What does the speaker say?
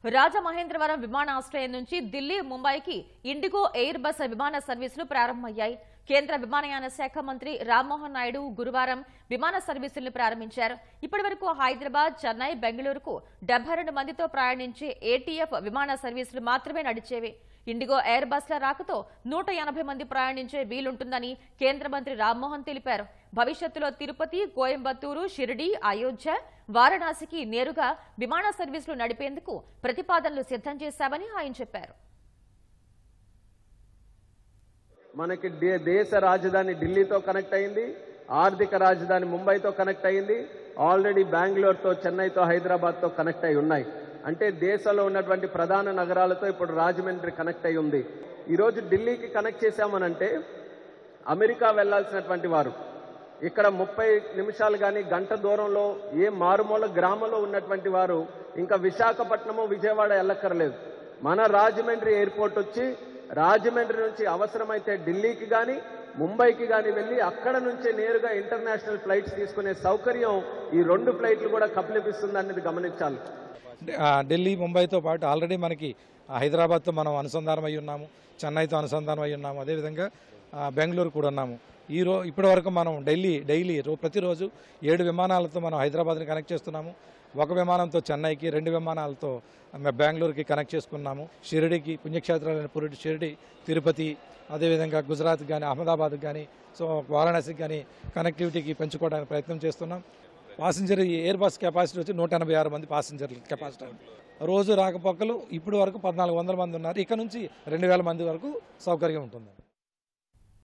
రాజమహేంద్రవరం విమానాశ్రయం నుంచి ఢిల్లీ ముంబైకి ఇండిగో ఎయిర్ బస్ విమాన సర్వీసులు ప్రారంభమయ్యాయి. కేంద్ర విమానయాన శాఖ మంత్రి రామ్మోహన్ నాయుడు గురువారం విమాన సర్వీసులను ప్రారంభించారు. ఇప్పటివరకు హైదరాబాద్, చెన్నై, బెంగళూరుకు 72 మందితో ప్రయాణించే ఏటీఎఫ్ విమాన సర్వీసులు మాత్రమే నడిచేవి. ఇండిగో ఎయిర్ బస్ల రాకతో 180 మంది ప్రయాణించే వీలుంటుందని కేంద్ర మంత్రి రామ్మోహన్ తెలిపారు. భవిష్యత్తులో తిరుపతి, కోయంబత్తూరు, షిరిడి, అయోధ్య, వారణాసికి నేరుగా విమాన సర్వీసులు నడిపేందుకు ప్రతిపాదనలు సిద్ధం చేశామని ఆయన చెప్పారు. మనకి దేశ రాజధాని ఢిల్లీతో కనెక్ట్ అయింది, ఆర్థిక రాజధాని ముంబైతో కనెక్ట్ అయింది, ఆల్రెడీ బెంగళూరుతో, చెన్నైతో, హైదరాబాద్తో కనెక్ట్ అయి ఉన్నాయి. అంటే దేశంలో ఉన్నటువంటి ప్రధాన నగరాలతో ఇప్పుడు రాజమండ్రి కనెక్ట్ అయి ఉంది. ఈరోజు ఢిల్లీకి కనెక్ట్ చేశామనంటే అమెరికా వెళ్లాల్సినటువంటి వారు ఇక్కడ 30 నిమిషాలు కానీ గంట దూరంలో ఏ మారుమూల గ్రామంలో ఉన్నటువంటి వారు ఇంకా విశాఖపట్నము, విజయవాడ వెళ్ళక్కర్లేదు. మన రాజమండ్రి ఎయిర్పోర్ట్ వచ్చి రాజమండ్రి నుంచి అవసరమైతే ఢిల్లీకి కానీ ముంబైకి కానీ వెళ్ళి అక్కడ నుంచే నేరుగా ఇంటర్నేషనల్ ఫ్లైట్స్ తీసుకునే సౌకర్యం ఈ 2 ఫ్లైట్లు కూడా కప్పలిపిస్తుంది అనేది గమనించాలి. ఢిల్లీ, ముంబైతో పాటు ఆల్రెడీ మనకి హైదరాబాద్తో మనం అనుసంధానం అయి ఉన్నాము, చెన్నైతో అనుసంధానం అయి ఉన్నాము, అదేవిధంగా బెంగళూరు కూడా ఉన్నాము. ఇప్పటి వరకు మనం డైలీ ప్రతిరోజు 7 విమానాలతో మనం హైదరాబాద్ని కనెక్ట్ చేస్తున్నాము. 1 విమానంతో చెన్నైకి, 2 విమానాలతో బెంగళూరుకి కనెక్ట్ చేసుకున్నాము. షిరిడికి, పుణ్యక్షేత్రాలైన పురిటి, షిరిడి, తిరుపతి, అదేవిధంగా గుజరాత్ కానీ, అహ్మదాబాద్ కానీ, వారణాసికి కానీ కనెక్టివిటీకి పెంచుకోవడానికి ప్రయత్నం చేస్తున్నాం. పాసింజర్ ఎయిర్ బస్ కెపాసిటీ వచ్చి 186 మంది పాసింజర్ల కెపాసిటీ. రోజు రాకపోకలు ఇప్పుడు వరకు 1400 మంది ఉన్నారు. ఇక్కడ నుంచి 2000 మంది వరకు సౌకర్యం ఉంటుంది.